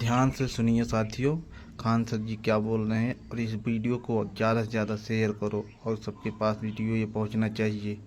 ध्यान से सुनिए साथियों, खान सर जी क्या बोल रहे हैं और इस वीडियो को ज़्यादा से ज़्यादा शेयर करो और सबके पास वीडियो ये पहुंचना चाहिए।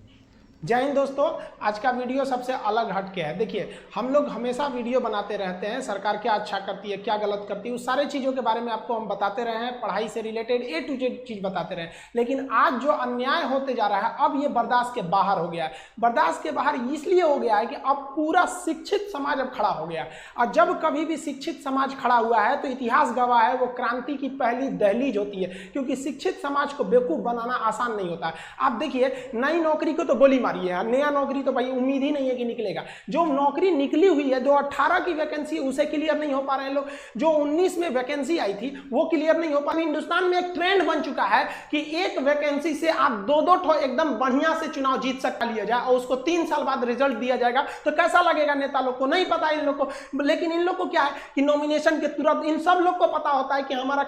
जय हिंद दोस्तों। आज का वीडियो सबसे अलग हटके है। देखिए, हम लोग हमेशा वीडियो बनाते रहते हैं, सरकार क्या अच्छा करती है, क्या गलत करती है, उस सारे चीज़ों के बारे में आपको हम बताते रहे हैं, पढ़ाई से रिलेटेड ए टू जेड चीज़ बताते रहे हैं। लेकिन आज जो अन्याय होते जा रहा है, अब ये बर्दाश्त के बाहर हो गया है। बर्दाश्त के बाहर इसलिए हो गया है कि अब पूरा शिक्षित समाज अब खड़ा हो गया है। और जब कभी भी शिक्षित समाज खड़ा हुआ है तो इतिहास गवाह है, वो क्रांति की पहली दहलीज होती है, क्योंकि शिक्षित समाज को बेवकूफ़ बनाना आसान नहीं होता है। आप देखिए, नई नौकरी को तो गोली मारी है, नया नौकरी तो भाई उम्मीद ही नहीं है कि निकलेगा। जो नौकरी निकली हुई है, जो 18 की वैकेंसी उसे क्लियर नहीं हो पा रहे हैं लोग, जो 19 में वैकेंसी आई थी वो क्लियर नहीं हो पा रही। हिंदुस्तान में एक ट्रेंड बन चुका है कि एक वैकेंसी से आप दो ठो एकदम बढ़िया से चुनाव जीत सकता लिया जाए और उसको 3 साल बाद रिजल्ट दिया जाएगा। तो कैसा लगेगा नेता लोग को? नहीं पता इन लोग को। लेकिन इन लोग को क्या है कि नॉमिनेशन के तुरंत इन सब लोग को पता होता है कि हमारा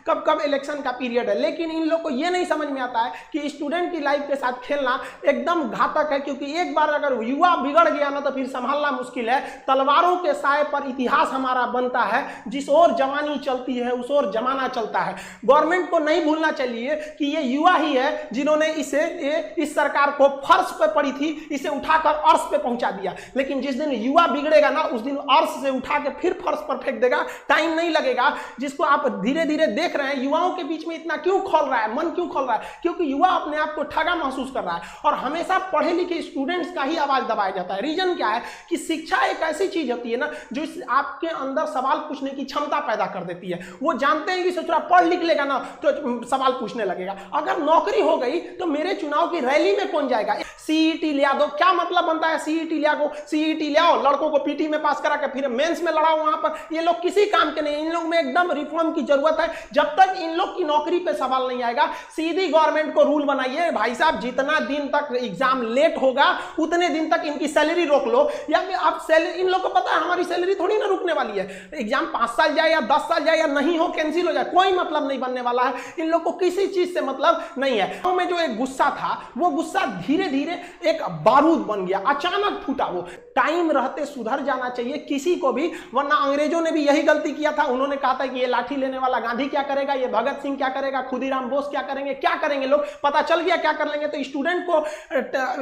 कब इलेक्शन का पीरियड है। लेकिन इन लोग को यह नहीं समझ में आता है कि स्टूडेंट की लाइफ के साथ खेलना एकदम घातक है, क्योंकि एक बार अगर युवा बिगड़ गया ना तो फिर संभालना मुश्किल है। तलवारों के साए पर इतिहास हमारा बनता है, जिस ओर जवानी चलती है उस ओर जमाना चलता है। गवर्नमेंट को नहीं भूलना चाहिए कि ये युवा ही है जिन्होंने इस सरकार को फर्श पे पड़ी थी, इसे उठाकर अर्श पे पहुंचा दिया। लेकिन जिस दिन युवा बिगड़ेगा ना, उस दिन अर्श से उठा के फिर फर्श पर फेंक देगा। टाइम नहीं लगेगा। जिसको आप धीरे धीरे देख रहे हैं, युवाओं के बीच में इतना क्यों खोल रहा है, मन क्यों खोल रहा है? क्योंकि युवा अपने आप को ठगा महसूस कर रहा है और हमेशा पढ़े लिखे स्टूडेंट्स का ही आवाज दबाया जाता है। रीजन क्या है कि शिक्षा एक ऐसी चीज होती है ना जो आपके अंदर सवाल पूछने की क्षमता पैदा कर देती है। वो जानते हैं कि सोचरा पढ़ लिख लेगा ना तो सवाल पूछने लगेगा। अगर नौकरी हो गई तो मेरे चुनाव की रैली में कौन जाएगा? सीईटी ले दो। क्या मतलब बनता है सीईटी ले आओ, लड़कों को पीटी में पास करा के फिर मेंस में लड़ाओ वहां पर। ये लोग किसी काम के नहीं। इन लोग में एकदम रिफॉर्म की जरूरत है। जब तक इन लोग की नौकरी पे सवाल नहीं आएगा, सीधी गवर्नमेंट को रूल बनाइए, भाई साहब जितना दिन तक एग्जाम लेट होगा उतने दिन तक इनकी सैलरी रोक लो। या फिर आप सैलरी, इन लोग को पता है हमारी सैलरी थोड़ी ना रुकने वाली है। एग्जाम 5 साल जाए या 10 साल जाए या नहीं हो, कैंसिल हो जाए, कोई मतलब नहीं बनने वाला है। इन लोग को किसी चीज से मतलब नहीं है। गांव में जो एक गुस्सा था, वो गुस्सा धीरे धीरे एक बारूद बन गया, अचानक फूटा। वो टाइम रहते सुधर जाना चाहिए किसी को भी, वरना अंग्रेजों ने भी यही गलती किया था। उन्होंने कहा था कि ये लाठी लेने वाला गांधी क्या करेगा, ये भगत सिंह क्या करेगा, खुदीराम बोस क्या करेंगे, क्या करेंगे लोग, पता चल गया क्या कर लेंगे। तो स्टूडेंट को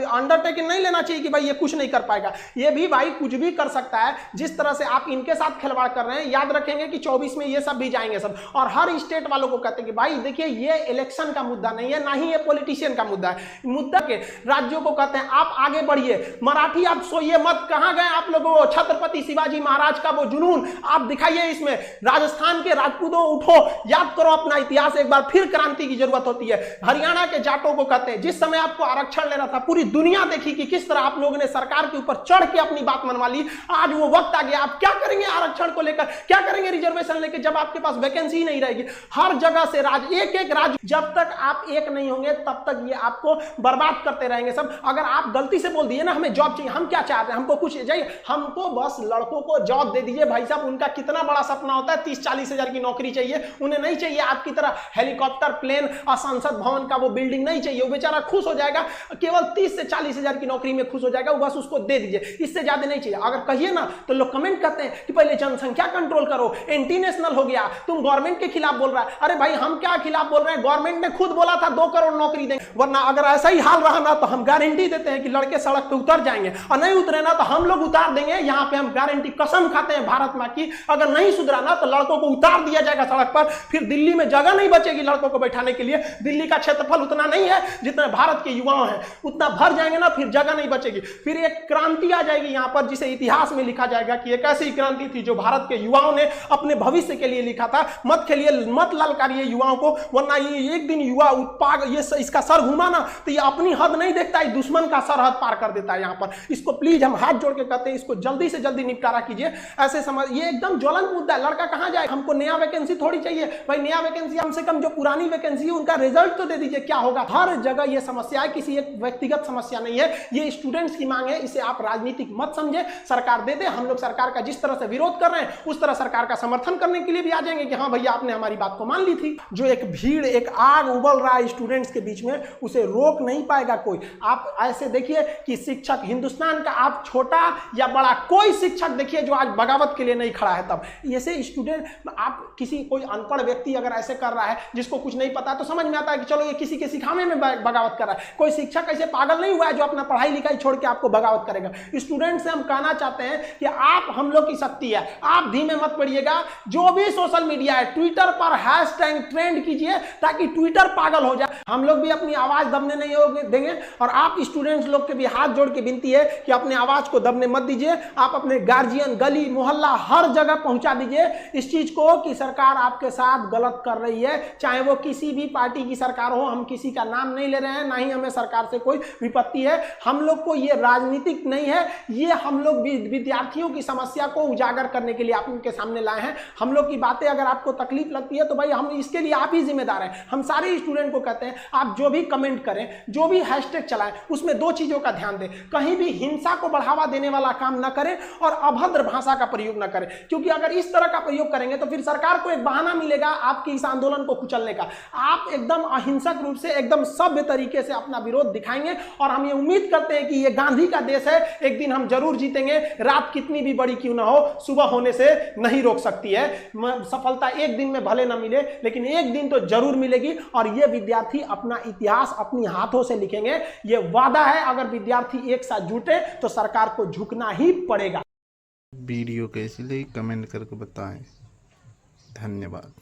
अंडरटेकिंग नहीं लेना चाहिए कि भाई ये कुछ नहीं कर पाएगा। ये भी भाई कुछ भी कर सकता है। जिस तरह से आप इनके साथ खिलवाड़ कर रहे हैं, याद रखेंगे कि 24 में ये सब भी जाएंगे सब। और हर स्टेट वालों को कहते हैं कि भाई देखिए, ये इलेक्शन का मुद्दा नहीं है, ना ही ये पॉलिटिशियन का मुद्दा है। मुद्दा के राज्यों को कहते हैं आप आगे बढ़िए। मराठी आप सोइए मत। कहां गए आप लोगों? छत्रपति शिवाजी महाराज का वो जुनून आप दिखाइए इसमें। राजस्थान के राजपूतों उठो, याद करो अपना इतिहास एक बार। फिर क्रांति की जरूरत होती है। हरियाणा के जाटों को कहते हैं, जिस समय आपको आरक्षण लेना था, पूरी दुनिया देखी कि किस तरह आप लोगों ने सरकार के ऊपर चढ़ के अपनी बात मनवा ली। आज वो वक्त आ गया। आप क्या करेंगे आरक्षण को लेकर, क्या करेंगे रिजर्वेशन लेकर, जब आपके पास वैकेंसी ही नहीं रहेगी? हर जगह से एक एक राज्य, जब तक आप एक नहीं होंगे तब तक ये आपको बर्बाद करते रहेंगे सब। अगर आप गलती से बोल दिए ना हमें जॉब चाहिए, हम क्या चाहते हैं? हमको कुछ चाहिए, हमको बस लड़कों को जॉब दे दीजिए। भाई साहब, उनका कितना बड़ा सपना होता है, 30-40 हजार की नौकरी चाहिए। उन्हें नहीं चाहिए आपकी तरह हेलीकॉप्टर, प्लेन और संसद भवन का वो बिल्डिंग नहीं चाहिए। वो बेचारा खुश हो जाएगा, केवल 30 से 40 हजार की नौकरी में खुश हो जाएगा। बस उसको दे दीजिए, इससे ज्यादा नहीं चाहिए। अगर कहिए ना तो लोग कमेंट करते हैं कि पहले जनसंख्या कंट्रोल करो, एंटी नेशनल हो गया, तुम गवर्नमेंट के खिलाफ बोल रहा है। अरे भाई, हम क्या खिलाफ बोल रहे हैं? गवर्नमेंट ने खुद बोला था 2 करोड़ नौकरी देंगे। वरना अगर ऐसा ही हाल रहा ना तो हम गारंटी देते हैं कि लड़के सड़क पे उतर जाएंगे, और नहीं उतरे ना तो हम लोग उतार देंगे। यहां पे हम गारंटी, कसम खाते हैं भारत मां की, अगर नहीं सुधरा ना तो लड़कों को उतार दिया जाएगा सड़क पर। फिर दिल्ली में जगह नहीं बचेगी लड़कों को बैठाने के लिए। दिल्ली का क्षेत्रफल उतना नहीं है जितना भारत के युवाओं हैं, उतना भर जाएंगे ना, फिर जगह नहीं बचेगी। फिर एक क्रांति आ जाएगी यहां पर, जिसे इतिहास में लिखा जाएगा कि एक ऐसी क्रांति थी जो भारत के युवाओं ने अपने भविष्य के लिए लिखा था। मत खेलिए, मत ललकारिए युवाओं को, वरना ये एक दिन युवा उत्पाद ये इसका सर घुमा ना तो ये अपनी हद नहीं देखता है, दुश्मन का सरहद पार कर देता है यहां पर। इसको प्लीज हम हाथ जोड़ के कहते हैं, इसको जल्दी से जल्दी निपटारा कीजिए। ऐसे समझ, ये एकदम ज्वलंत मुद्दा है। लड़का कहां जाए? हमको नया वैकेंसी थोड़ी चाहिए भाई। नया वैकेंसी कम से कम जो पुरानी वैकेंसी है उनका रिजल्ट तो दे दीजिए, क्या होगा? हर जगह ये समस्या है, किसी एक व्यक्तिगत समस्या नहीं है, ये स्टूडेंट्स की मांग है। इसे आप राजनीतिक मत समझे। सरकार दे दे, हम लोग सरकार का जिस तरह से विरोध कर रहे हैं उस तरह सरकार का समर्थन करने के लिए भी आ जाएंगे कि हाँ भैया आपने हमारी बात को मान ली थी। जो एक भीड़, एक आग उबल रहा है स्टूडेंट्स के बीच में, उसे रोक नहीं पाएगा कोई। आप आप ऐसे देखिए कि शिक्षक हिंदुस्तान का आप छोटा या बड़ा कोई शिक्षक देखिए जो आज बगावत के लिए नहीं खड़ा है। तब ऐसे स्टूडेंट, आप किसी कोई अनपढ़ व्यक्ति अगर ऐसे कर रहा है जिसको कुछ नहीं पता तो समझ में आता है कि चलो ये किसी के सिखाने में बगावत कर रहा है। कोई शिक्षक ऐसे पागल नहीं हुआ है जो अपना पढ़ाई लिखाई छोड़ के आपको बगावत करेगा। स्टूडेंट से हम कहना चाहते हैं कि आप हम लोग की शक्ति है, आप धीमे मत पड़िएगा। जो भी सोशल मीडिया है ट्विटर पर हैशटैग ट्रेंड कीजिए ताकि ट्विटर पागल हो जाए। हम लोग भी अपनी आवाज दबने नहीं देंगे और आप स्टूडेंट्स लोग के भी हाथ जोड़ के विनती है कि अपने आवाज को दबने मत दीजिए। आप अपने गार्जियन, गली मोहल्ला हर जगह पहुंचा दीजिए इस चीज को कि सरकार आपके साथ गलत कर रही है, चाहे वो किसी भी पार्टी की सरकार हो। हम किसी का नाम नहीं ले रहे हैं, ना ही हमें सरकार से कोई विपत्ति है। हम लोग को ये राजनीतिक नहीं है, ये हम लोग विद्यार्थियों की समस्या को उजागर करने के लिए आप उनके सामने लाए हैं। हम लोग की बातें अगर आपको तकलीफ लगती है तो भाई हम इसके लिए आप ही जिम्मेदार हैं। हम सारे स्टूडेंट को कहते हैं आप जो भी कमेंट करें, जो भी हैशटैग चलाएं, उसमें दो चीजों का ध्यान दें। कहीं भी हिंसा को बढ़ावा देने वाला काम न करें और अभद्र भाषा का प्रयोग न करें, क्योंकि अगर इस तरह का प्रयोग करेंगे तो फिर सरकार को एक बहाना मिलेगा आपके इस आंदोलन को कुचलने का। आप एकदम अहिंसक रूप से, एकदम सभ्य तरीके से अपना विरोध दिखाएंगे और हम ये उम्मीद करते हैं कि ये गांधी का देश है, एक दिन हम जरूर जीतेंगे। रात कितनी भी बड़ी क्यों ना हो, सुबह होने से नहीं रोक सकती है। सफलता एक दिन में भले ना मिले, लेकिन एक दिन तो जरूर मिलेगी और ये विद्यार्थी अपना इतिहास अपनी हाथों से लिखेंगे। ये वादा है, अगर विद्यार्थी एक साथ जुटे तो सरकार को झुकना ही पड़ेगा। वीडियो कैसी लगी कमेंट करके बताएं। धन्यवाद।